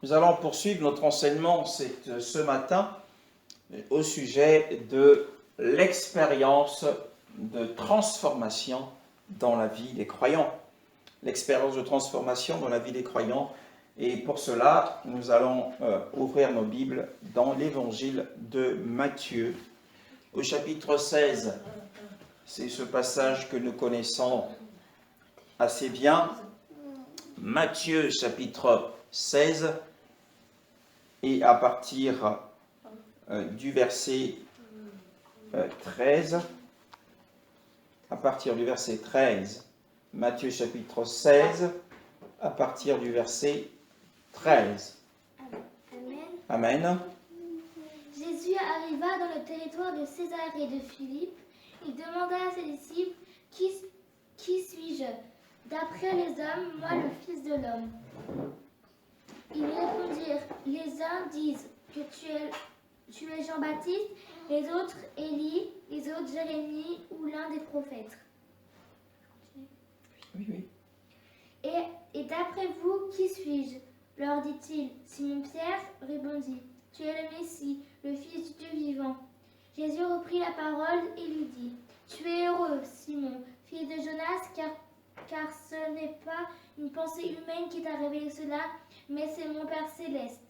Nous allons poursuivre notre enseignement ce matin au sujet de l'expérience de transformation dans la vie des croyants. L'expérience de transformation dans la vie des croyants. Et pour cela, nous allons ouvrir nos Bibles dans l'évangile de Matthieu, au chapitre 16. C'est ce passage que nous connaissons assez bien. Matthieu, chapitre 16, et à partir du verset 13, Matthieu chapitre 16, à partir du verset 13. Amen. Jésus arriva dans le territoire de Césarée de Philippe. Il demanda à ses disciples, Qui suis-je ? D'après les hommes, moi le Fils de l'homme. Ils répondirent, les uns disent que tu es Jean-Baptiste, les autres Élie, les autres Jérémie ou l'un des prophètes. Oui. Et d'après vous, qui suis-je ? Leur dit-il. Simon-Pierre répondit, tu es le Messie, le Fils du Dieu vivant. Jésus reprit la parole et lui dit, tu es heureux, Simon, fils de Jonas, car ce n'est pas une pensée humaine qui t'a révélé cela, mais c'est mon Père céleste.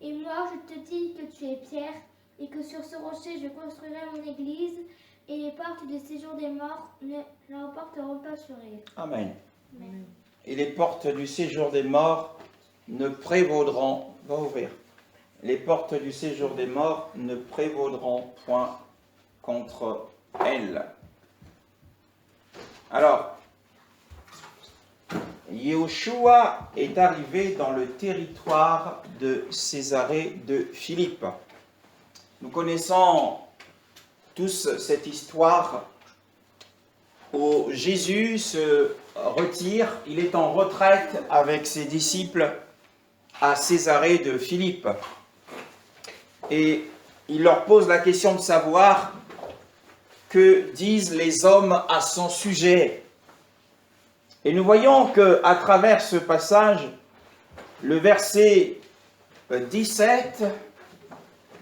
Et moi, je te dis que tu es Pierre, et que sur ce rocher je construirai mon église, et les portes du séjour des morts ne l'emporteront pas sur elle. Amen. Amen. Et les portes du séjour des morts ne prévaudront, va ouvrir, les portes du séjour des morts ne prévaudront point contre elles. Alors, Yeshua est arrivé dans le territoire de Césarée de Philippe. Nous connaissons tous cette histoire où Jésus se retire, il est en retraite avec ses disciples à Césarée de Philippe. Et il leur pose la question de savoir que disent les hommes à son sujet. Et nous voyons qu'à travers ce passage, le verset 17,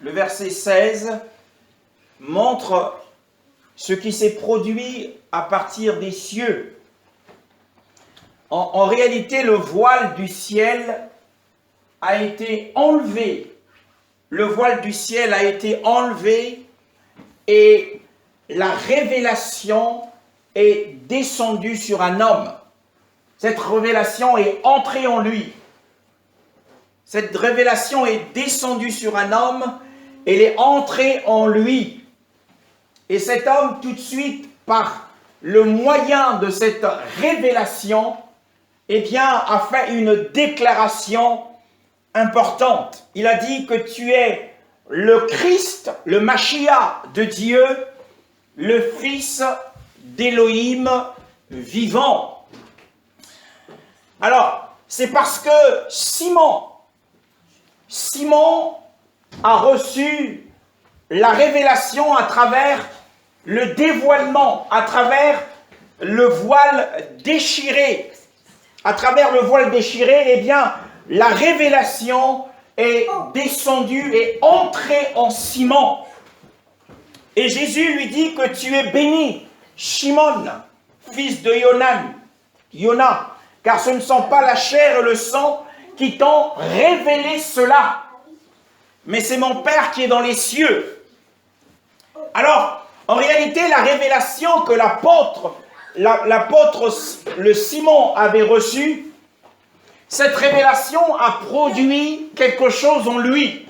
le verset 16, montre ce qui s'est produit à partir des cieux. En réalité, le voile du ciel a été enlevé. Le voile du ciel a été enlevé et la révélation est descendue sur un homme. Cette révélation est entrée en lui. Cette révélation est descendue sur un homme, elle est entrée en lui. Et cet homme, tout de suite, par le moyen de cette révélation, a fait une déclaration importante. Il a dit que tu es le Christ, le Mashiach de Dieu, le Fils d'Élohim vivant. Alors, c'est parce que Simon a reçu la révélation à travers le dévoilement, à travers le voile déchiré. À travers le voile déchiré, la révélation est descendue et entrée en Simon. Et Jésus lui dit que tu es béni, Shimon, fils de Yona, car ce ne sont pas la chair et le sang qui t'ont révélé cela, mais c'est mon Père qui est dans les cieux. Alors, en réalité, la révélation que l'apôtre, le Simon avait reçue, cette révélation a produit quelque chose en lui.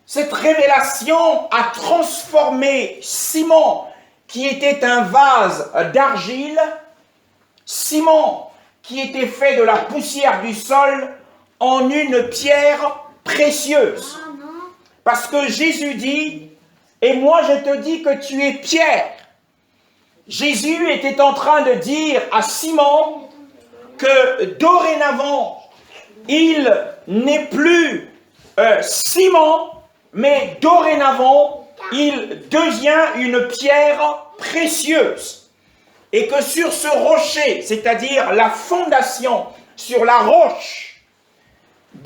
Cette révélation a transformé Simon, qui était un vase d'argile, Simon, qui était fait de la poussière du sol, en une pierre précieuse. Parce que Jésus dit, et moi je te dis que tu es Pierre. Jésus était en train de dire à Simon que dorénavant, il n'est plus Simon, mais dorénavant, il devient une pierre précieuse. Et que sur ce rocher, c'est-à-dire la fondation, sur la roche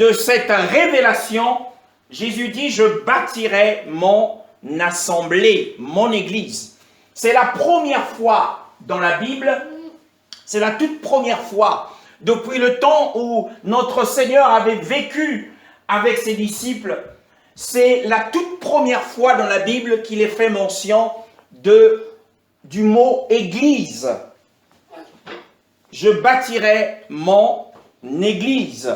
de cette révélation, Jésus dit, je bâtirai mon assemblée, mon église. C'est la première fois dans la Bible, c'est la toute première fois depuis le temps où notre Seigneur avait vécu avec ses disciples. C'est la toute première fois dans la Bible qu'il est fait mention du mot église. Je bâtirai mon église.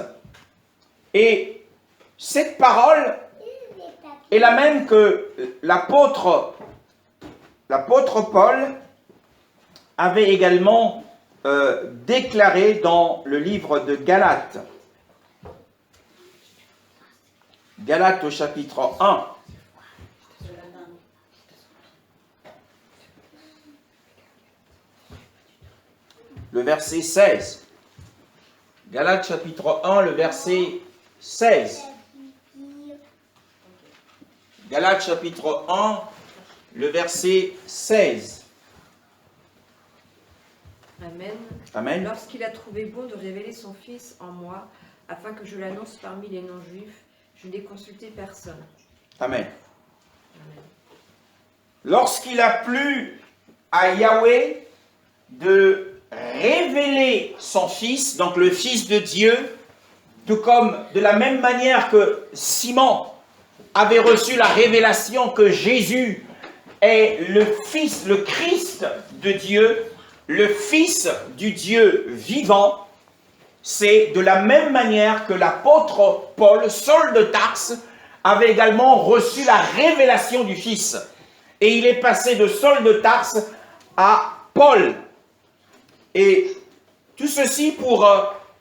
Et cette parole est la même que l'apôtre Paul avait également déclaré dans le livre de Galates. Galates au chapitre 1. Le verset 16. Galates chapitre 1, le verset 16. Galates chapitre 1, le verset 16. Amen. Amen. Lorsqu'il a trouvé bon de révéler son Fils en moi, afin que je l'annonce parmi les non-juifs, je n'ai consulté personne. Amen. Amen. Lorsqu'il a plu à Yahweh de révéler son Fils, donc le Fils de Dieu, tout comme de la même manière que Simon avait reçu la révélation que Jésus est le Fils, le Christ de Dieu, le Fils du Dieu vivant, c'est de la même manière que l'apôtre Paul, Saul de Tarse, avait également reçu la révélation du Fils. Et il est passé de Saul de Tarse à Paul. Et tout ceci pour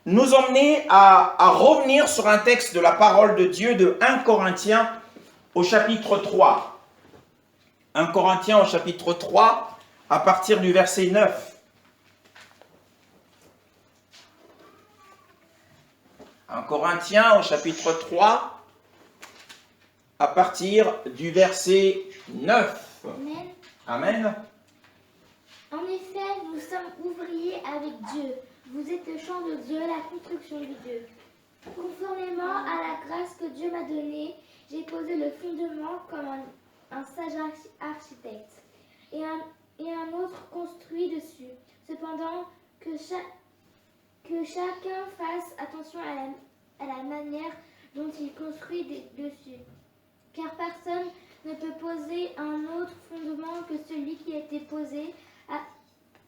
nous emmener à revenir sur un texte de la parole de Dieu de 1 Corinthiens au chapitre 3. 1 Corinthiens au chapitre 3, à partir du verset 9. 1 Corinthiens au chapitre 3, à partir du verset 9. Amen. Amen. En effet, nous sommes ouvriers avec Dieu. Vous êtes le champ de Dieu, la construction de Dieu. Conformément à la grâce que Dieu m'a donnée, j'ai posé le fondement comme un sage architecte. Et un autre construit dessus. Cependant, que chacun fasse attention à la manière dont il construit dessus. Car personne ne peut poser un autre fondement que celui qui a été posé,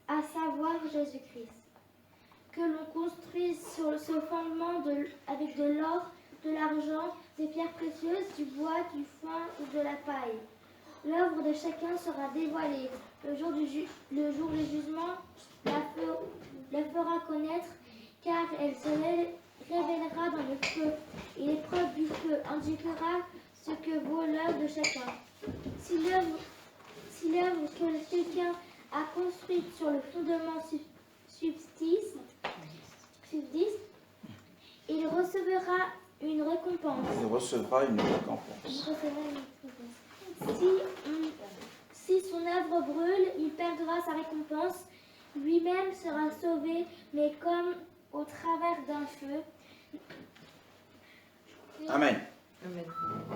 à savoir Jésus-Christ. Que l'on construise sur ce fondement avec de l'or, de l'argent, des pierres précieuses, du bois, du foin ou de la paille. L'œuvre de chacun sera dévoilée. Le jour du jugement la fera connaître, car elle se révélera dans le feu. Et l'épreuve du feu indiquera ce que vaut l'œuvre de chacun. Si l'œuvre que quelqu'un a construite sur le fondement subsiste, il recevra une récompense. Il recevra une récompense. Si son œuvre brûle, il perdra sa récompense. Lui-même sera sauvé, mais comme au travers d'un feu. Amen. Amen.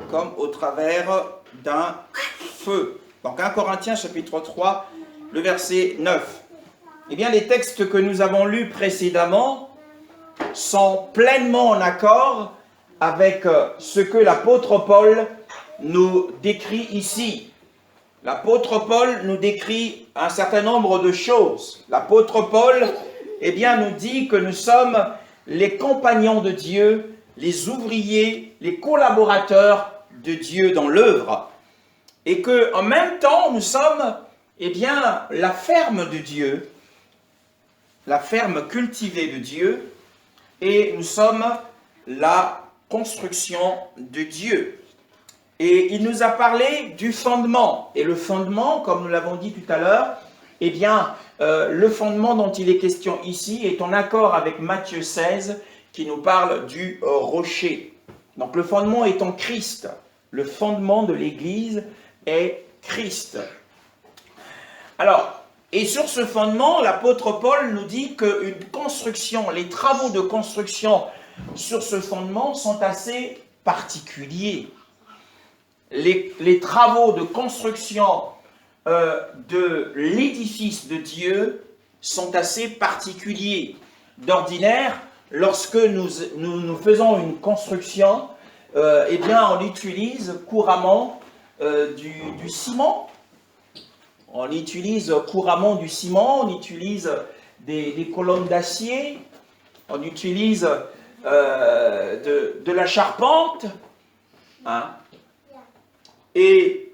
Comme au travers d'un feu. Donc 1 Corinthiens chapitre 3, le verset 9. Eh bien, les textes que nous avons lus précédemment sont pleinement en accord avec ce que l'apôtre Paul nous décrit ici. L'apôtre Paul nous décrit un certain nombre de choses. L'apôtre Paul, eh bien, nous dit que nous sommes les compagnons de Dieu, les ouvriers, les collaborateurs de Dieu dans l'œuvre. Et qu'en même temps, nous sommes, eh bien, la ferme de Dieu, la ferme cultivée de Dieu, et nous sommes la construction de Dieu. Et il nous a parlé du fondement. Et le fondement, comme nous l'avons dit tout à l'heure, eh bien, le fondement dont il est question ici est en accord avec Matthieu 16, qui nous parle du rocher. Donc le fondement est en Christ. Le fondement de l'Église est Christ. Alors, et sur ce fondement, l'apôtre Paul nous dit qu'une construction, les travaux de construction sur ce fondement sont assez particuliers. Les travaux de construction de l'édifice de Dieu sont assez particuliers. D'ordinaire, lorsque nous faisons une construction, eh bien, on utilise couramment du ciment. On utilise couramment du ciment, on utilise des colonnes d'acier, on utilise de la charpente. Hein. Et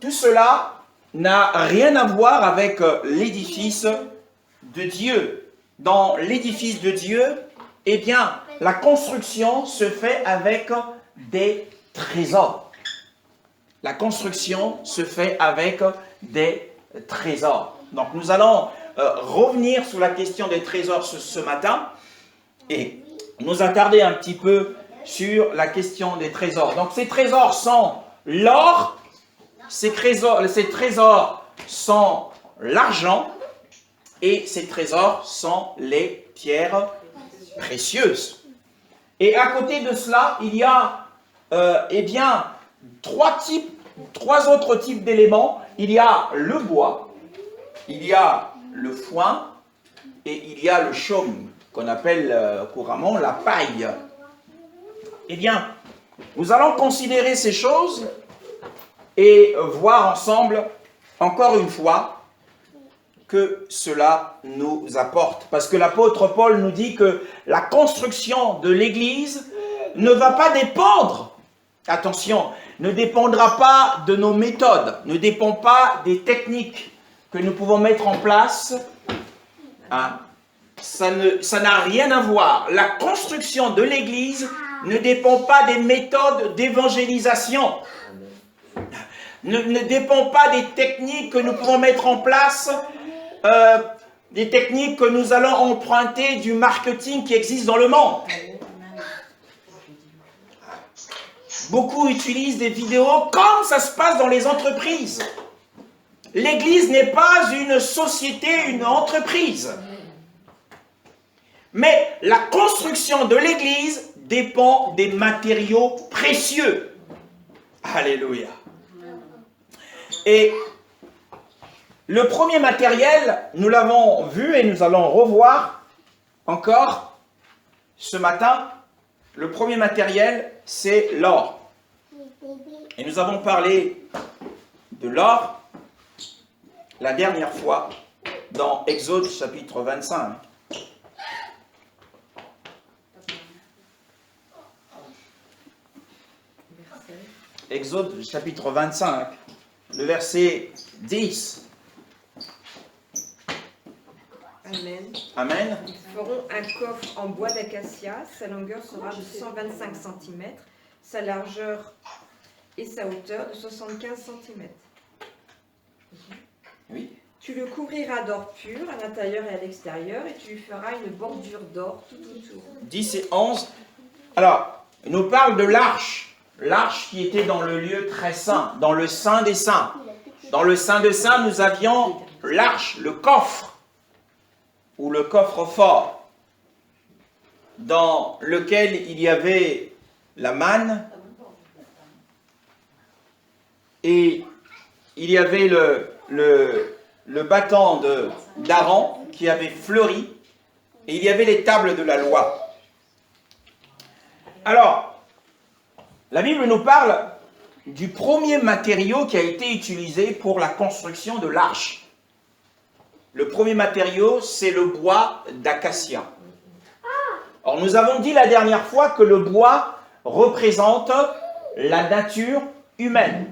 tout cela n'a rien à voir avec l'édifice de Dieu. Dans l'édifice de Dieu, eh bien, la construction se fait avec des trésors. La construction se fait avec des trésors. Donc nous allons revenir sur la question des trésors ce matin et nous attarder un petit peu sur la question des trésors. Donc ces trésors sont l'or, ces trésors sont l'argent et ces trésors sont les pierres précieuses. Et à côté de cela, il y a eh bien, trois autres types d'éléments. Il y a le bois, il y a le foin et il y a le chaume, qu'on appelle couramment la paille. Eh bien, nous allons considérer ces choses et voir ensemble, encore une fois, que cela nous apporte. Parce que l'apôtre Paul nous dit que la construction de l'Église ne va pas dépendre, attention, ne dépendra pas de nos méthodes, ne dépend pas des techniques que nous pouvons mettre en place. Hein. Ça n'a rien à voir. La construction de l'Église ne dépend pas des méthodes d'évangélisation, ne dépend pas des techniques que nous pouvons mettre en place, des techniques que nous allons emprunter du marketing qui existe dans le monde. Beaucoup utilisent des vidéos comme ça se passe dans les entreprises. L'Église n'est pas une société, une entreprise. Mais la construction de l'Église dépend des matériaux précieux. Alléluia. Et le premier matériel, nous l'avons vu et nous allons revoir encore ce matin. Le premier matériel, c'est l'or. Et nous avons parlé de l'or la dernière fois dans Exode chapitre 25. Exode chapitre 25, le verset 10. Amen. Amen. Ils feront un coffre en bois d'acacia. Sa longueur sera de 125 cm, sa largeur et sa hauteur de 75 cm. Oui. Tu le couvriras d'or pur à l'intérieur et à l'extérieur et tu lui feras une bordure d'or tout autour. 10 et 11. Alors, il nous parle de l'arche. L'arche qui était dans le lieu très saint, dans le saint des saints. Dans le saint des saints, nous avions l'arche, le coffre, ou le coffre-fort, dans lequel il y avait la manne, et il y avait le bâton d'Aaron qui avait fleuri, et il y avait les tables de la loi. Alors, la Bible nous parle du premier matériau qui a été utilisé pour la construction de l'arche. Le premier matériau, c'est le bois d'acacia. Or, nous avons dit la dernière fois que le bois représente la nature humaine.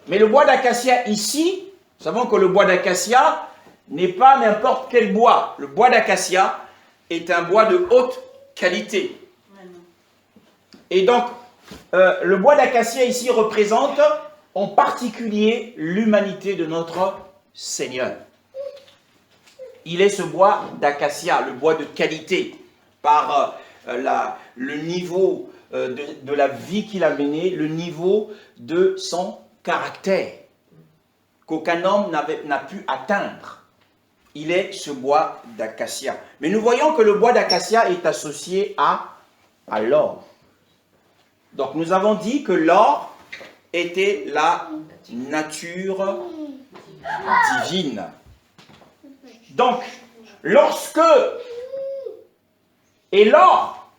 Mais le bois d'acacia ici, nous savons que le bois d'acacia n'est pas n'importe quel bois. Le bois d'acacia est un bois de haute qualité. Et donc, le bois d'acacia ici représente en particulier l'humanité de notre Seigneur. Il est ce bois d'acacia, le bois de qualité, par le niveau de la vie qu'il a menée, le niveau de son caractère, qu'aucun homme n'a pu atteindre. Il est ce bois d'acacia. Mais nous voyons que le bois d'acacia est associé à à l'or. Donc nous avons dit que l'or était la nature divine. Donc, lorsque, et l'or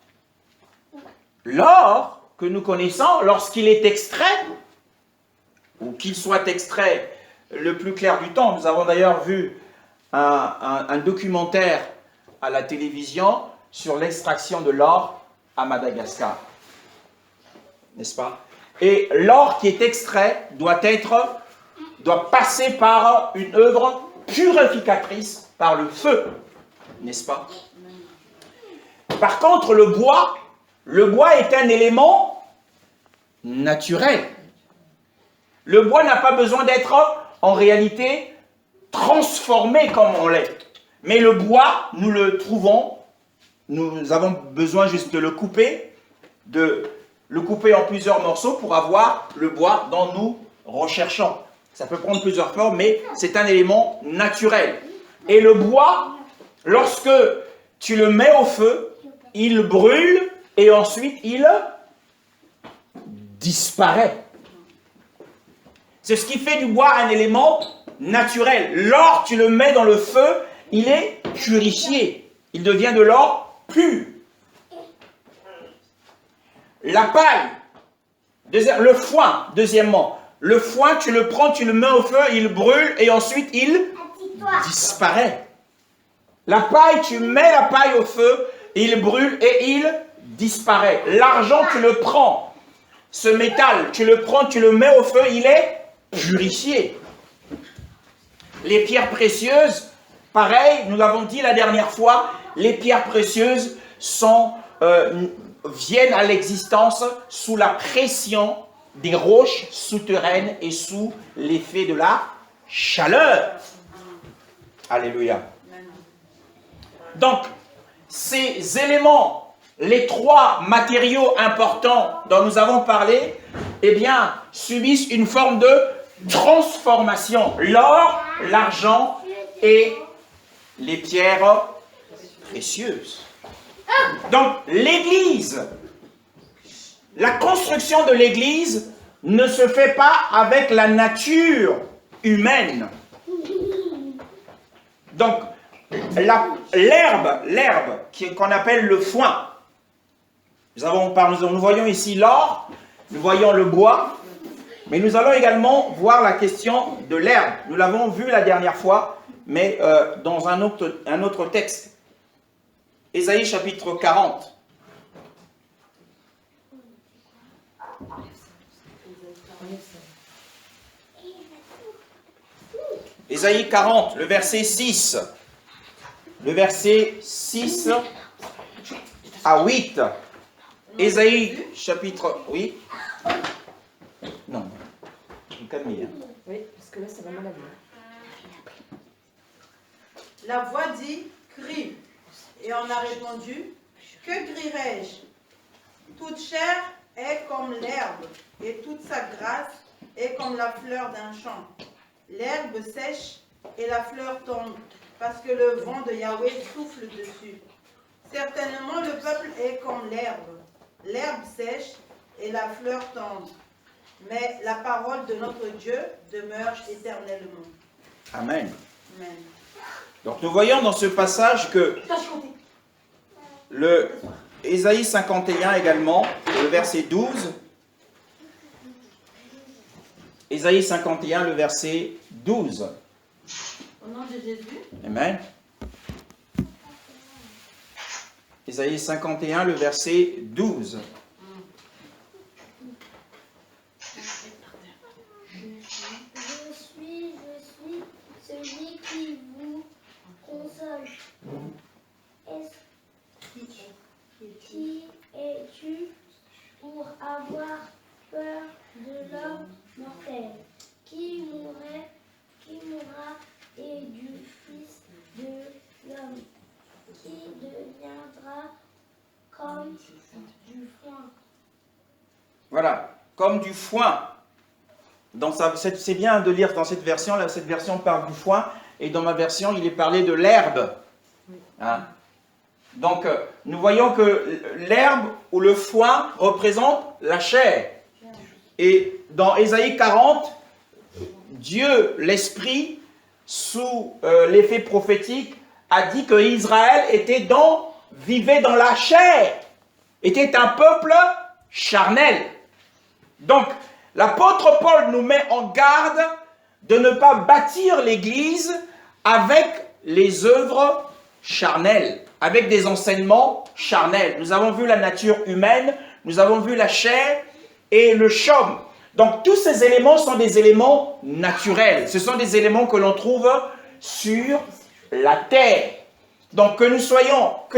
que nous connaissons, lorsqu'il est extrait, ou qu'il soit extrait le plus clair du temps, nous avons d'ailleurs vu un documentaire à la télévision sur l'extraction de l'or à Madagascar. N'est-ce pas? Et l'or qui est extrait doit passer par une œuvre purificatrice, par le feu, n'est-ce pas? Par contre, le bois est un élément naturel. Le bois n'a pas besoin d'être en réalité transformé comme on l'est. Mais le bois, nous le trouvons, nous avons besoin juste de le couper en plusieurs morceaux pour avoir le bois dont nous recherchons. Ça peut prendre plusieurs formes, mais c'est un élément naturel. Et le bois, lorsque tu le mets au feu, il brûle et ensuite il disparaît. C'est ce qui fait du bois un élément naturel. L'or, tu le mets dans le feu, il est purifié. Il devient de l'or pur. La paille, le foin, deuxièmement. Le foin, tu le prends, tu le mets au feu, il brûle et ensuite il disparaît. La paille, tu mets la paille au feu, il brûle et il disparaît. L'argent, tu le prends. Ce métal, tu le prends, tu le mets au feu, il est purifié. Les pierres précieuses, pareil, nous l'avons dit la dernière fois, les pierres précieuses viennent à l'existence sous la pression des roches souterraines et sous l'effet de la chaleur. Alléluia. Donc, ces éléments, les trois matériaux importants dont nous avons parlé, eh bien, subissent une forme de transformation. L'or, l'argent et les pierres précieuses. Donc, l'Église, la construction de l'Église ne se fait pas avec la nature humaine. Donc, l'herbe qu'on appelle le foin, nous voyons ici l'or, nous voyons le bois, mais nous allons également voir la question de l'herbe. Nous l'avons vu la dernière fois, mais dans un autre texte. Ésaïe chapitre 40. Ésaïe 40, le verset 6. Le verset 6 à 8. Ésaïe chapitre... Oui. Non. Je me calme, hein. Oui, parce que là, ça va mal aller. La voix dit, crie. Et on a répondu, que crierai-je? Toute chair est comme l'herbe, et toute sa grâce est comme la fleur d'un champ. L'herbe sèche et la fleur tombe, parce que le vent de Yahweh souffle dessus. Certainement le peuple est comme l'herbe. L'herbe sèche et la fleur tombe. Mais la parole de notre Dieu demeure éternellement. Amen. Amen. Donc nous voyons dans ce passage que le Ésaïe 51 également, le verset 12. Ésaïe 51, le verset 12. Au nom de Jésus. Amen. Ésaïe 51, le verset 12. Je suis celui qui vous console. Qui es-tu pour avoir peur de l'homme mortel qui mourra et du Fils de l'homme qui deviendra comme du foin. Voilà, comme du foin. C'est bien de lire dans cette version. Là, cette version parle du foin, et dans ma version, il est parlé de l'herbe. Hein? Donc, nous voyons que l'herbe ou le foin représente la chair. Et dans Ésaïe 40, Dieu, l'Esprit, sous l'effet prophétique, a dit que Israël vivait dans la chair, était un peuple charnel. Donc, l'apôtre Paul nous met en garde de ne pas bâtir l'Église avec les œuvres charnelles, avec des enseignements charnels. Nous avons vu la nature humaine, nous avons vu la chair et le chaume. Donc, tous ces éléments sont des éléments naturels. Ce sont des éléments que l'on trouve sur la terre. Donc, que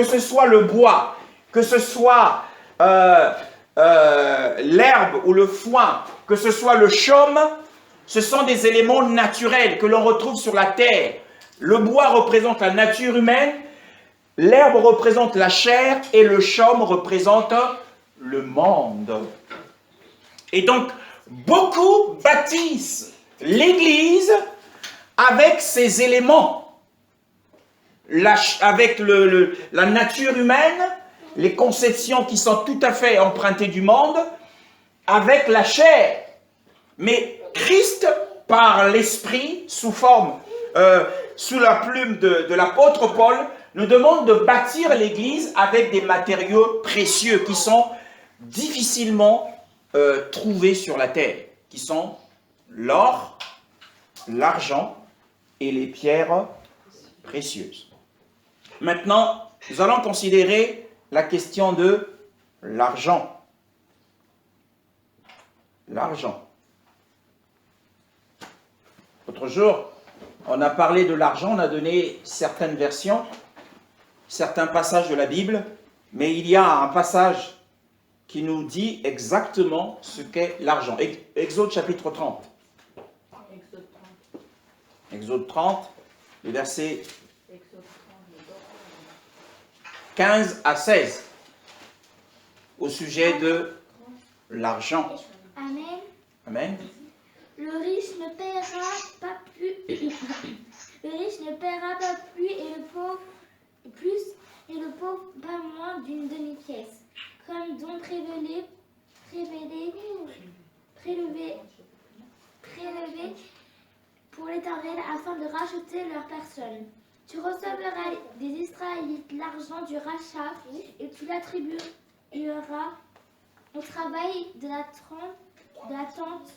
ce soit le bois, que ce soit l'herbe ou le foin, que ce soit le chaume, ce sont des éléments naturels que l'on retrouve sur la terre. Le bois représente la nature humaine, l'herbe représente la chair et le chaume représente le monde. Et donc, beaucoup bâtissent l'Église avec ces éléments, avec la nature humaine, les conceptions qui sont tout à fait empruntées du monde, avec la chair. Mais Christ, par l'Esprit, sous la plume de l'apôtre Paul, nous demande de bâtir l'Église avec des matériaux précieux qui sont difficilement trouvés sur la terre, qui sont l'or, l'argent et les pierres précieuses. Maintenant, nous allons considérer la question de l'argent. L'argent. L'autre jour, on a parlé de l'argent, on a donné certaines versions, certains passages de la Bible, mais il y a un passage qui nous dit exactement ce qu'est l'argent. Exode chapitre 30. Exode 30, les versets 15 à 16, au sujet de l'argent. Amen. Amen. Le riche ne paiera pas plus. Le riche ne paiera pas plus et le pauvre pas moins d'une demi-pièce, comme don prélevé pour l'Éternel afin de racheter leur personne. Tu recevras des Israélites l'argent du rachat et tu l'attribueras au travail de la tente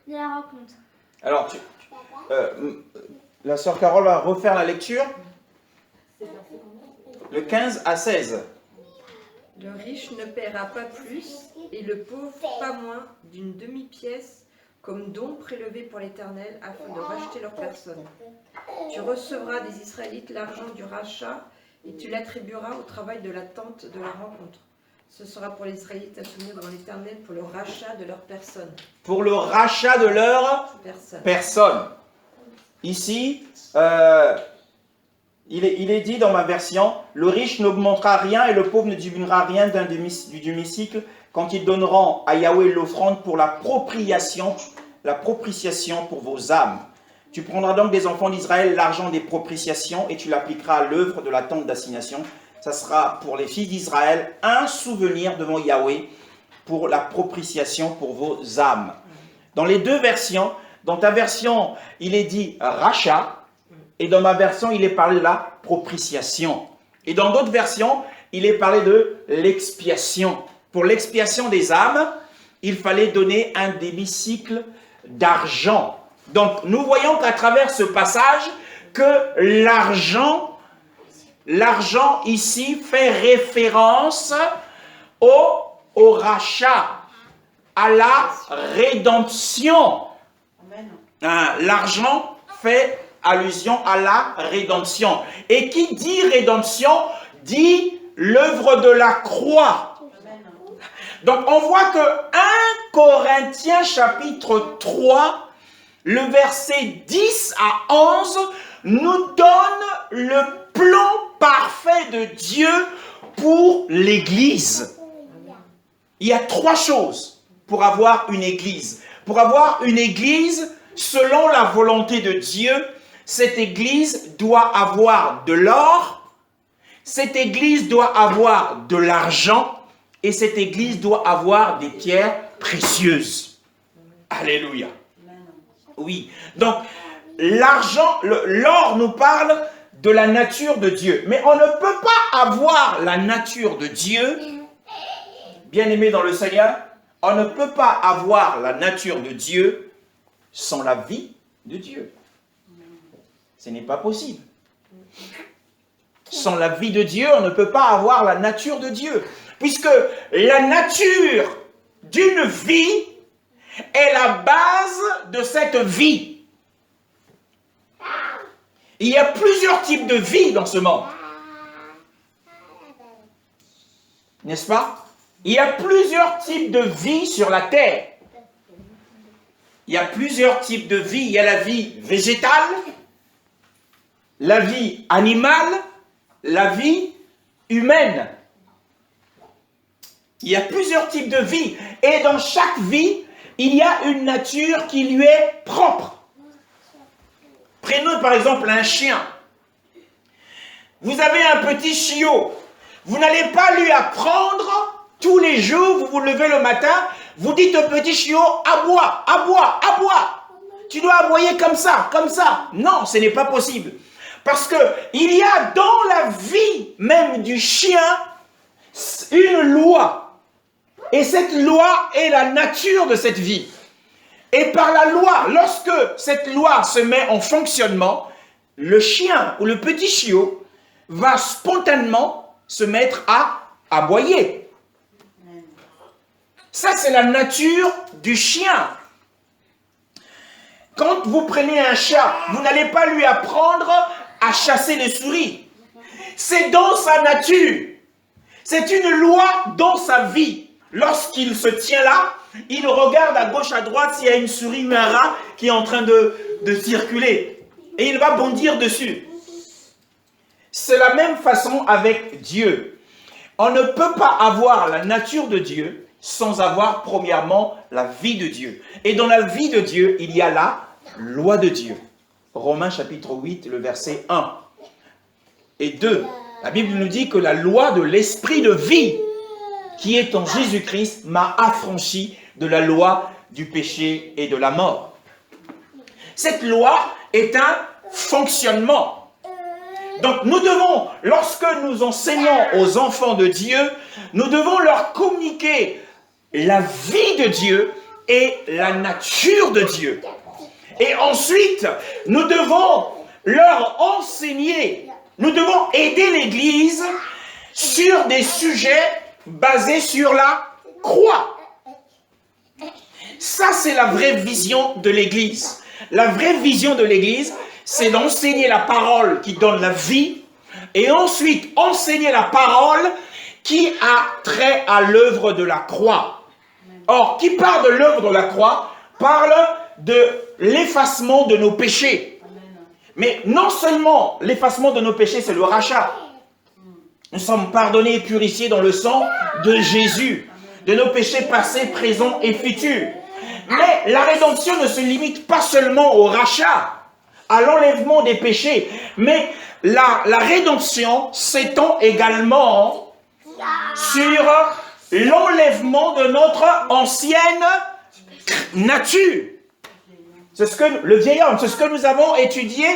de la rencontre. Alors, la sœur Carole va refaire la lecture. Le 15 à 16. Le riche ne paiera pas plus et le pauvre pas moins d'une demi-pièce comme don prélevé pour l'Éternel afin de racheter leur personne. Tu recevras des Israélites l'argent du rachat et tu l'attribueras au travail de la tente de la rencontre. Ce sera pour les Israélites à soumettre devant l'Éternel pour le rachat de leur personne. Pour le rachat de leur personne. Ici, il est dit dans ma version, le riche n'augmentera rien et le pauvre ne diminuera rien du demi-cycle quand ils donneront à Yahweh l'offrande pour la propitiation pour vos âmes. Tu prendras donc des enfants d'Israël l'argent des propitiations et tu l'appliqueras à l'œuvre de la tente d'assignation. Ça sera pour les filles d'Israël un souvenir devant Yahweh pour la propitiation pour vos âmes. Dans les deux versions, dans ta version, il est dit rachat, et dans ma version, il est parlé de la propitiation. Et dans d'autres versions, il est parlé de l'expiation. Pour l'expiation des âmes, il fallait donner un demi-cycle d'argent. Donc, nous voyons qu'à travers ce passage, que l'argent ici fait référence au rachat, à la rédemption. L'argent fait allusion à la rédemption. Et qui dit rédemption, dit l'œuvre de la croix. Donc on voit que 1 Corinthiens chapitre 3, le verset 10 à 11, nous donne le plan parfait de Dieu pour l'Église. Il y a 3 choses pour avoir une Église. Pour avoir une Église selon la volonté de Dieu, cette Église doit avoir de l'or, cette église doit avoir de l'argent et cette église doit avoir des pierres précieuses. Alléluia. Oui. Donc, l'argent, l'or nous parle de la nature de Dieu. Mais on ne peut pas avoir la nature de Dieu, bien-aimé dans le Seigneur, on ne peut pas avoir la nature de Dieu sans la vie de Dieu. Ce n'est pas possible. Sans la vie de Dieu, on ne peut pas avoir la nature de Dieu. Puisque la nature d'une vie est la base de cette vie. Il y a plusieurs types de vie dans ce monde. N'est-ce pas? Il y a plusieurs types de vie sur la terre. Il y a plusieurs types de vie. Il y a la vie végétale, la vie animale, la vie humaine. Il y a plusieurs types de vie. Et dans chaque vie, il y a une nature qui lui est propre. Prenons par exemple un chien. Vous avez un petit chiot. Vous n'allez pas lui apprendre tous les jours, vous vous levez le matin, vous dites au petit chiot, aboie, aboie, aboie. Tu dois aboyer comme ça, comme ça. Non, ce n'est pas possible. Parce que il y a dans la vie même du chien une loi. Et cette loi est la nature de cette vie. Et par la loi, lorsque cette loi se met en fonctionnement, le chien ou le petit chiot va spontanément se mettre à aboyer. Ça, c'est la nature du chien. Quand vous prenez un chat, vous n'allez pas lui apprendre à chasser les souris. C'est dans sa nature. C'est une loi dans sa vie. Lorsqu'il se tient là, il regarde à gauche, à droite s'il y a une souris ou un rat qui est en train de circuler. Et il va bondir dessus. C'est la même façon avec Dieu. On ne peut pas avoir la nature de Dieu sans avoir premièrement la vie de Dieu. Et dans la vie de Dieu, il y a la loi de Dieu. Romains chapitre 8, le verset 1 et 2. La Bible nous dit que la loi de l'esprit de vie qui est en Jésus-Christ m'a affranchi de la loi du péché et de la mort. Cette loi est un fonctionnement. Donc nous devons, lorsque nous enseignons aux enfants de Dieu, nous devons leur communiquer la vie de Dieu et la nature de Dieu. Et ensuite, nous devons leur enseigner, nous devons aider l'Église sur des sujets basés sur la croix. Ça, c'est la vraie vision de l'Église. La vraie vision de l'Église, c'est d'enseigner la parole qui donne la vie et ensuite enseigner la parole qui a trait à l'œuvre de la croix. Or, qui parle de l'œuvre de la croix, parle de l'effacement de nos péchés. Mais non seulement l'effacement de nos péchés, c'est le rachat. Nous sommes pardonnés et purifiés dans le sang de Jésus, de nos péchés passés, présents et futurs. Mais la rédemption ne se limite pas seulement au rachat, à l'enlèvement des péchés, mais la rédemption s'étend également sur l'enlèvement de notre ancienne nature. C'est ce que le vieil homme, c'est ce que nous avons étudié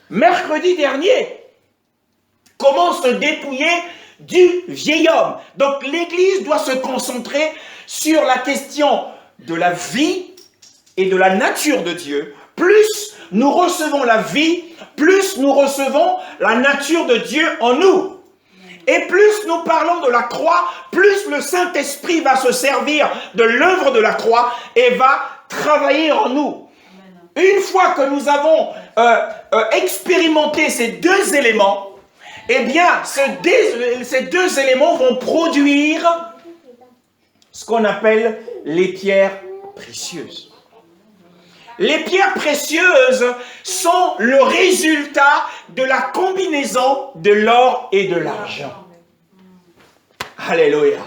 mercredi dernier. Comment se dépouiller du vieil homme. Donc l'Église doit se concentrer sur la question de la vie et de la nature de Dieu. Plus nous recevons la vie, plus nous recevons la nature de Dieu en nous. Et plus nous parlons de la croix, plus le Saint-Esprit va se servir de l'œuvre de la croix et va travailler en nous. Une fois que nous avons expérimenté ces deux éléments, eh bien, ces deux éléments vont produire ce qu'on appelle les pierres précieuses. Les pierres précieuses sont le résultat de la combinaison de l'or et de l'argent. Alléluia.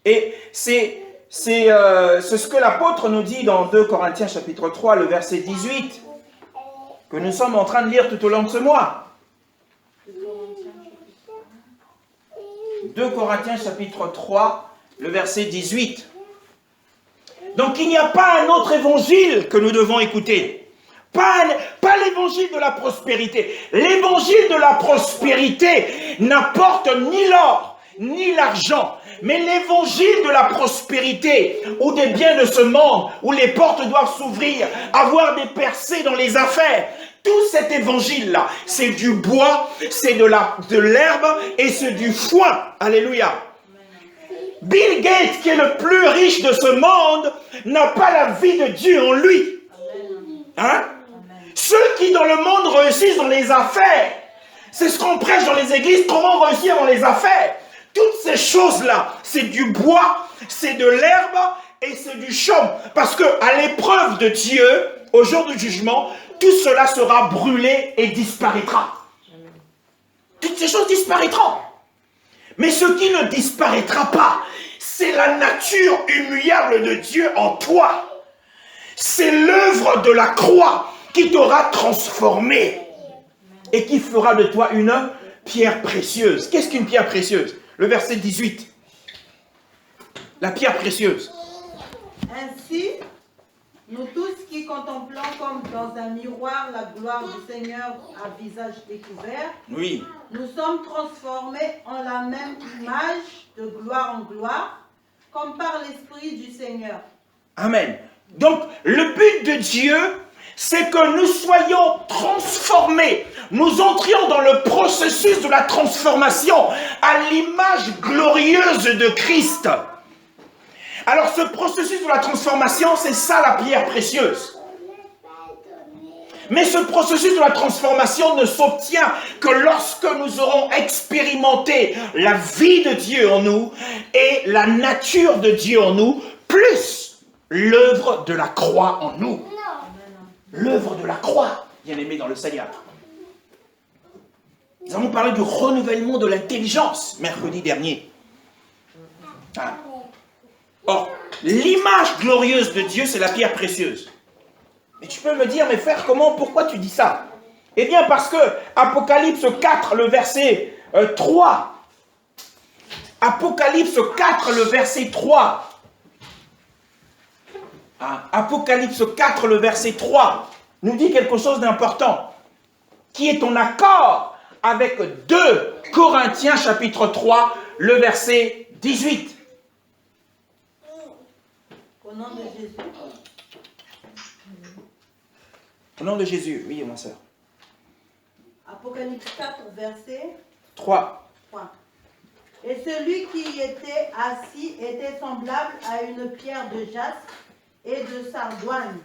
Et c'est ce que l'apôtre nous dit dans 2 Corinthiens chapitre 3, le verset 18, que nous sommes en train de lire tout au long de ce mois. 2 Corinthiens chapitre 3, le verset 18. Donc il n'y a pas un autre évangile que nous devons écouter. Pas l'évangile de la prospérité. L'évangile de la prospérité n'apporte ni l'or, ni l'argent. Mais l'évangile de la prospérité, ou des biens de ce monde, où les portes doivent s'ouvrir, avoir des percées dans les affaires, tout cet évangile-là, c'est du bois, c'est de l'herbe et c'est du foin. Alléluia. Bill Gates, qui est le plus riche de ce monde, n'a pas la vie de Dieu en lui. Hein? Ceux qui dans le monde réussissent dans les affaires, c'est ce qu'on prêche dans les églises, comment réussir dans les affaires. Toutes ces choses-là, c'est du bois, c'est de l'herbe et c'est du chaume. Parce qu'à l'épreuve de Dieu, au jour du jugement, tout cela sera brûlé et disparaîtra. Toutes ces choses disparaîtront. Mais ce qui ne disparaîtra pas, c'est la nature immuable de Dieu en toi. C'est l'œuvre de la croix qui t'aura transformé et qui fera de toi une pierre précieuse. Qu'est-ce qu'une pierre précieuse? Le verset 18. La pierre précieuse. Ainsi, nous tous qui contemplons comme dans un miroir la gloire du Seigneur à visage découvert, Oui. nous sommes transformés en la même image de gloire en gloire, comme par l'Esprit du Seigneur. Amen. Donc, le but de Dieu, c'est que nous soyons transformés. Nous entrions dans le processus de la transformation à l'image glorieuse de Christ. Alors, ce processus de la transformation, c'est ça la pierre précieuse. Mais ce processus de la transformation ne s'obtient que lorsque nous aurons expérimenté la vie de Dieu en nous et la nature de Dieu en nous, plus l'œuvre de la croix en nous. L'œuvre de la croix, bien aimé dans le Seigneur. Nous avons parlé du renouvellement de l'intelligence mercredi dernier. Hein? Or, l'image glorieuse de Dieu, c'est la pierre précieuse. Et tu peux me dire, mais frère, pourquoi tu dis ça? Eh bien, parce que Apocalypse 4, le verset 3. Apocalypse 4, le verset 3. Apocalypse 4, le verset 3, nous dit quelque chose d'important, qui est en accord avec 2 Corinthiens chapitre 3, le verset 18. Au nom de Jésus. Au nom de Jésus, oui, ma soeur. Apocalypse 4, verset 3. 3. Et celui qui était assis était semblable à une pierre de jaspe et de sardoine.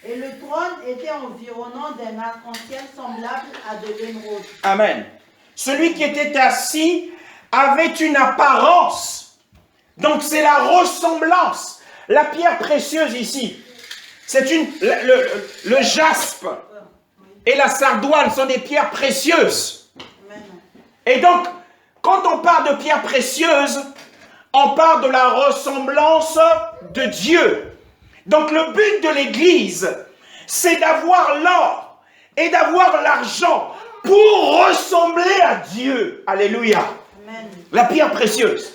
Et le trône était environnant d'un arc-en-ciel semblable à de l'émeraude. Amen. Celui qui était assis avait une apparence. Donc c'est la ressemblance. La pierre précieuse ici, c'est le jaspe et la sardoine sont des pierres précieuses. Amen. Et donc, quand on parle de pierres précieuses, on parle de la ressemblance de Dieu. Donc le but de l'Église, c'est d'avoir l'or et d'avoir l'argent pour ressembler à Dieu. Alléluia. Amen. La pierre précieuse.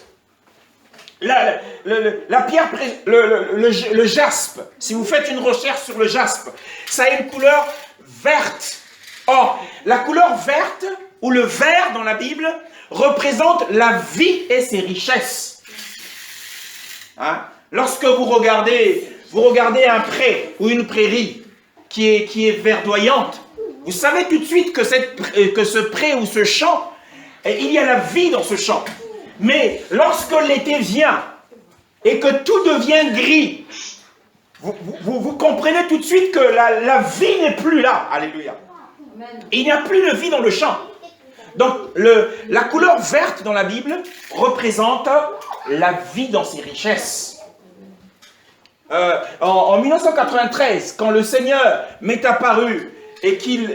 La pierre, le jaspe. Si vous faites une recherche sur le jaspe, ça a une couleur verte. Or, la couleur verte ou le vert dans la Bible représente la vie et ses richesses. Hein? Lorsque vous regardez un pré ou une prairie qui est verdoyante, vous savez tout de suite que ce pré ou ce champ, il y a la vie dans ce champ. Mais lorsque l'été vient et que tout devient gris, vous comprenez tout de suite que la vie n'est plus là. Alléluia. Il n'y a plus de vie dans le champ. Donc la couleur verte dans la Bible représente la vie dans ses richesses. En 1993, quand le Seigneur m'est apparu et qu'il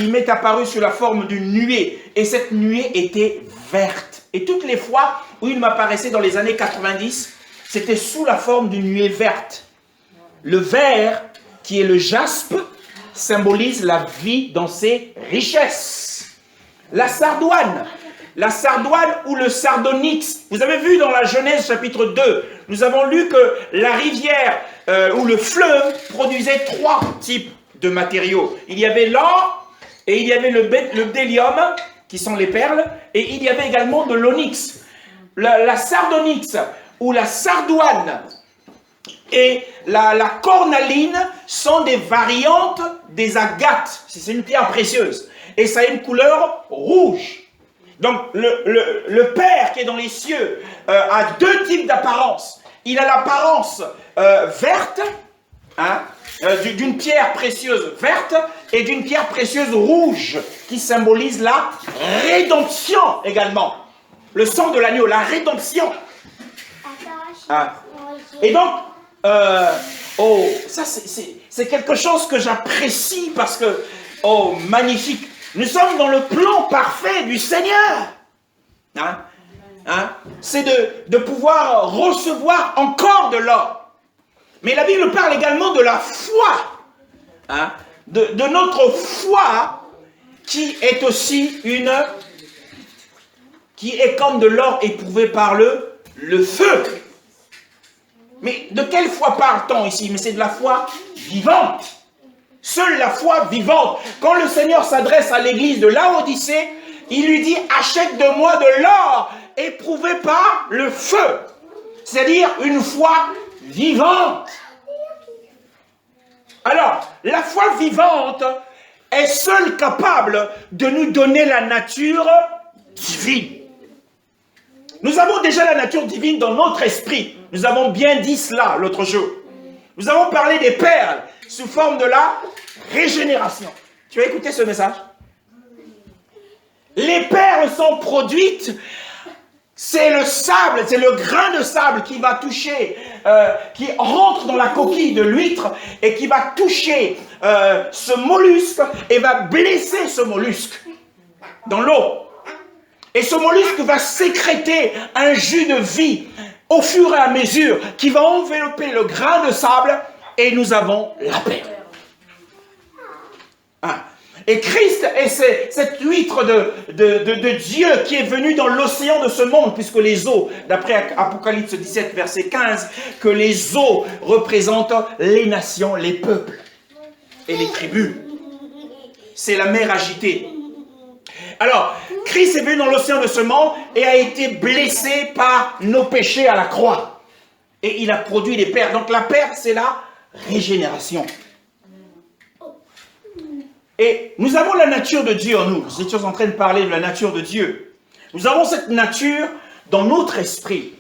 m'est apparu sous la forme d'une nuée, et cette nuée était verte. Et toutes les fois où il m'apparaissait dans les années 90, c'était sous la forme d'une nuée verte. Le vert, qui est le jaspe, symbolise la vie dans ses richesses. La sardoine, la sardoine ou le sardonyx. Vous avez vu dans la Genèse chapitre 2, nous avons lu que la rivière ou le fleuve produisait 3 types de matériaux. Il y avait l'or, et il y avait le bdellium, qui sont les perles, et il y avait également de l'onyx. La sardonyx ou la sardoine et la cornaline sont des variantes des agates. C'est une pierre précieuse. Et ça a une couleur rouge. Donc le Père qui est dans les cieux a 2 types d'apparence. Il a l'apparence verte, hein, d'une pierre précieuse verte et d'une pierre précieuse rouge qui symbolise la rédemption également. Le sang de l'agneau, la rédemption. Ah. Et donc, ça c'est quelque chose que j'apprécie parce que, magnifique. Nous sommes dans le plan parfait du Seigneur. C'est de pouvoir recevoir encore de l'or. Mais la Bible parle également de la foi. De notre foi qui est aussi qui est comme de l'or éprouvé par le feu. Mais de quelle foi parle-t-on ici? Mais c'est de la foi vivante. Seule la foi vivante. Quand le Seigneur s'adresse à l'église de Laodicée, il lui dit, achète de moi de l'or éprouvé par le feu. C'est-à-dire une foi vivante. Alors, la foi vivante est seule capable de nous donner la nature divine. Nous avons déjà la nature divine dans notre esprit. Nous avons bien dit cela l'autre jour. Nous avons parlé des perles sous forme de la régénération. Tu as écouté ce message? Les perles sont produites, c'est le sable, c'est le grain de sable qui va toucher, qui rentre dans la coquille de l'huître et qui va toucher ce mollusque et va blesser ce mollusque dans l'eau. Et ce mollusque va sécréter un jus de vie au fur et à mesure qui va envelopper le grain de sable et nous avons la perle. Et Christ est cette huître de Dieu qui est venue dans l'océan de ce monde, puisque les eaux, d'après Apocalypse 17, verset 15, que les eaux représentent les nations, les peuples et les tribus. C'est la mer agitée. Alors, Christ est venu dans l'océan de ce monde et a été blessé par nos péchés à la croix. Et il a produit les perles. Donc la perle, c'est la régénération. Et nous avons la nature de Dieu en nous. Nous étions en train de parler de la nature de Dieu. Nous avons cette nature dans notre esprit.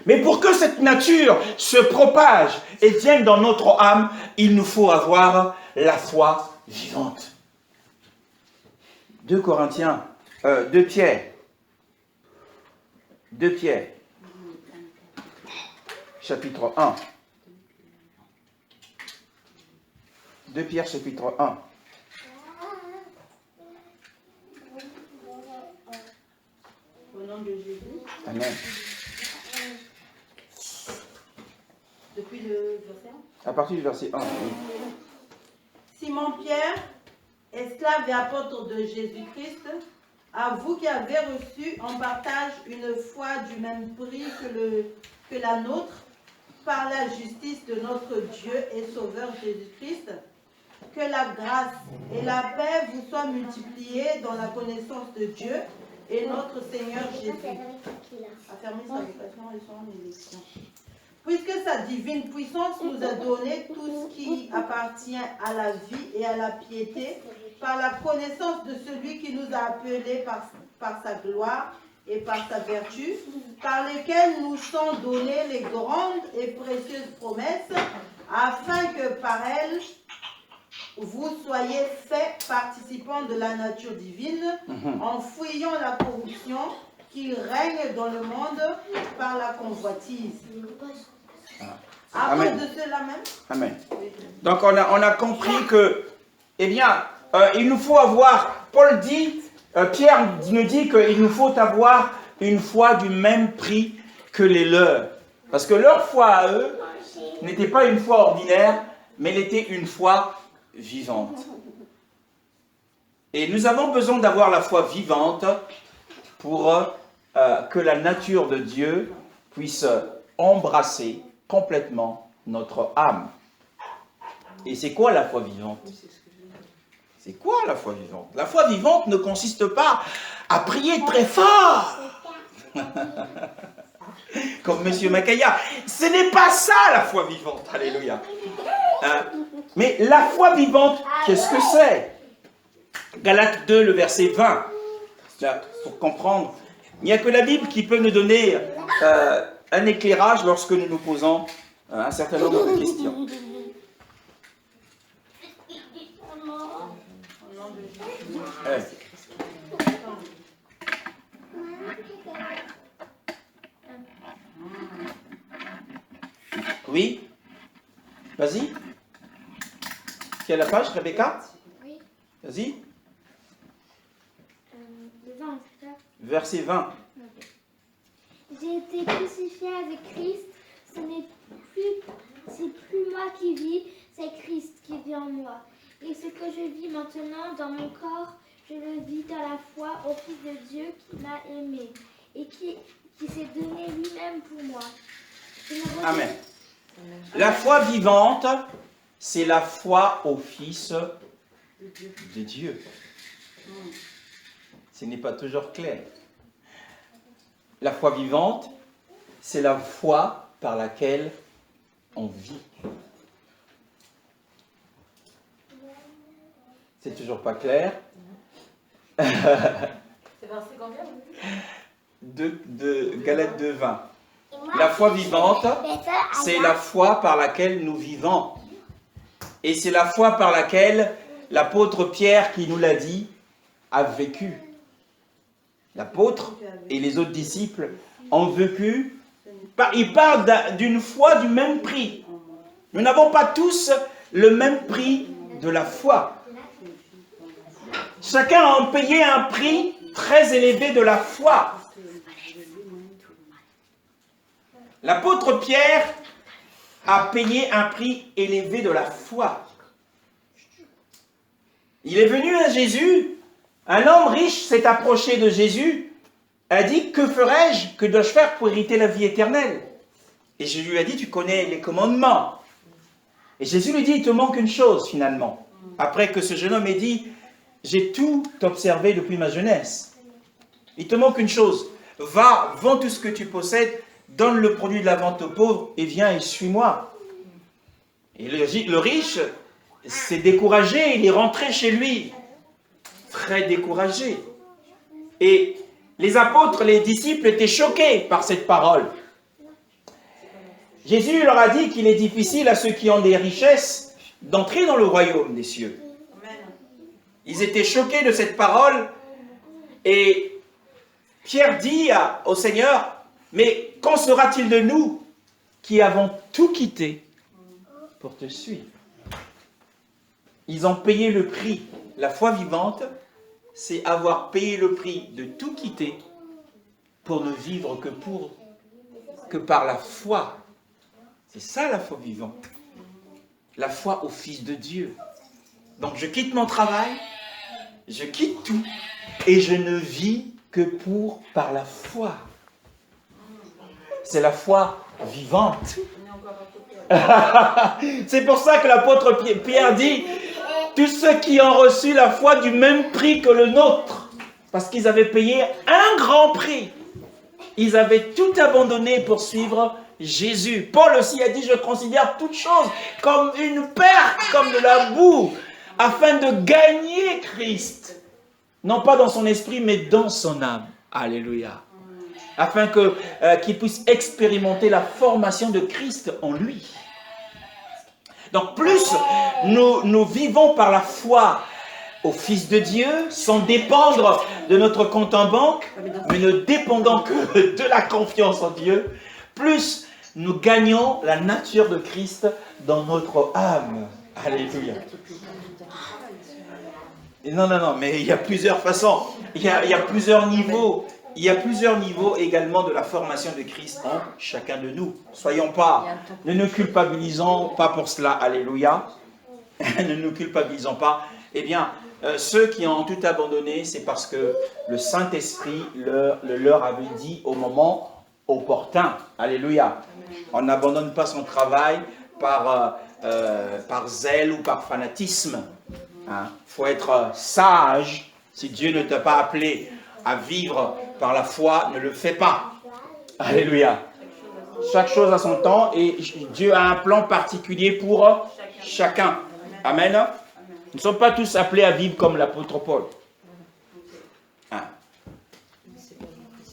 Mais pour que cette nature se propage et vienne dans notre âme, il nous faut avoir la foi vivante. 2 Pierre. 2 Pierre. Chapitre 1. 2 Pierre, chapitre 1. Au nom de Jésus. Amen. Depuis le verset 1. À partir du verset 1. Oui. Simon Pierre, esclave et apôtre de Jésus-Christ, à vous qui avez reçu en partage une foi du même prix que la nôtre, par la justice de notre Dieu et Sauveur Jésus-Christ, que la grâce et la paix vous soient multipliées dans la connaissance de Dieu et notre Seigneur Jésus. Affermir sa vocation et son élection. Puisque sa divine puissance nous a donné tout ce qui appartient à la vie et à la piété, par la connaissance de celui qui nous a appelés par sa gloire et par sa vertu, par lesquelles nous sont données les grandes et précieuses promesses, afin que par elles, vous soyez faits participants de la nature divine, en fuyant la corruption qui règne dans le monde par la convoitise. À cause de cela même. Amen. Donc on a compris que, eh bien, il nous faut avoir, Pierre nous dit qu'il nous faut avoir une foi du même prix que les leurs. Parce que leur foi à eux n'était pas une foi ordinaire, mais elle était une foi vivante. Et nous avons besoin d'avoir la foi vivante pour que la nature de Dieu puisse embrasser complètement notre âme. Et c'est quoi la foi vivante? C'est quoi la foi vivante? La foi vivante ne consiste pas à prier très fort, comme M. Makaya. Ce n'est pas ça la foi vivante, alléluia. Mais la foi vivante, qu'est-ce que c'est? Galates 2, le verset 20. Là, pour comprendre, il n'y a que la Bible qui peut nous donner un éclairage lorsque nous nous posons un certain nombre de questions. Oui? Vas-y. Qui a la page, Rebecca? Oui. Vas-y. Le 20, c'est ça? Verset 20. J'ai été crucifié avec Christ, c'est plus moi qui vis, c'est Christ qui vit en moi. Et ce que je vis maintenant dans mon corps, je le vis dans la foi au Fils de Dieu qui m'a aimé et qui s'est donné lui-même pour moi. Amen. La foi vivante, c'est la foi au Fils de Dieu. Ce n'est pas toujours clair. La foi vivante, c'est la foi par laquelle on vit. C'est toujours pas clair. C'est verset combien? De Galates 2:20. La foi vivante, c'est la foi par laquelle nous vivons. Et c'est la foi par laquelle l'apôtre Pierre, qui nous l'a dit, a vécu. L'apôtre et les autres disciples ont vécu. Ils parlent d'une foi du même prix. Nous n'avons pas tous le même prix de la foi. Chacun a payé un prix très élevé de la foi. L'apôtre Pierre a payé un prix élevé de la foi. Il est venu à Jésus. Un homme riche s'est approché de Jésus, a dit, que ferai-je, que dois-je faire pour hériter la vie éternelle? Et Jésus lui a dit, tu connais les commandements. Et Jésus lui dit, il te manque une chose finalement. Après que ce jeune homme ait dit, j'ai tout observé depuis ma jeunesse. Il te manque une chose. Va, vends tout ce que tu possèdes, donne le produit de la vente aux pauvres et viens et suis-moi. Et le riche s'est découragé, il est rentré chez lui. Très découragé. Et les apôtres, les disciples étaient choqués par cette parole. Jésus leur a dit qu'il est difficile à ceux qui ont des richesses d'entrer dans le royaume des cieux. Ils étaient choqués de cette parole et Pierre dit au Seigneur, mais qu'en sera-t-il de nous qui avons tout quitté pour te suivre? Ils ont payé le prix. La foi vivante, c'est avoir payé le prix de tout quitter pour ne vivre que par la foi. C'est ça la foi vivante. La foi au Fils de Dieu. Donc je quitte mon travail, je quitte tout et je ne vis que par la foi. C'est la foi vivante. C'est pour ça que l'apôtre Pierre dit, tous ceux qui ont reçu la foi du même prix que le nôtre, parce qu'ils avaient payé un grand prix, ils avaient tout abandonné pour suivre Jésus. Paul aussi a dit, je considère toute chose comme une perte, comme de la boue, afin de gagner Christ. Non pas dans son esprit, mais dans son âme. Alléluia. Afin qu'il puisse expérimenter la formation de Christ en lui. Donc plus nous vivons par la foi au Fils de Dieu, sans dépendre de notre compte en banque, mais ne dépendant que de la confiance en Dieu, plus nous gagnons la nature de Christ dans notre âme. Alléluia. Non, mais il y a plusieurs façons, il y a plusieurs niveaux. Il y a plusieurs niveaux également de la formation de Christ en chacun de nous. Ne nous culpabilisons pas pour cela. Alléluia. Ne nous culpabilisons pas. Eh bien, ceux qui ont tout abandonné, c'est parce que le Saint-Esprit leur avait dit au moment opportun. Alléluia. On n'abandonne pas son travail par zèle ou par fanatisme. Faut être sage. Si Dieu ne t'a pas appelé à vivre par la foi, ne le fais pas. Alléluia. Chaque chose a son temps et Dieu a un plan particulier pour chacun. Amen. Nous ne sommes pas tous appelés à vivre comme l'apôtre Paul.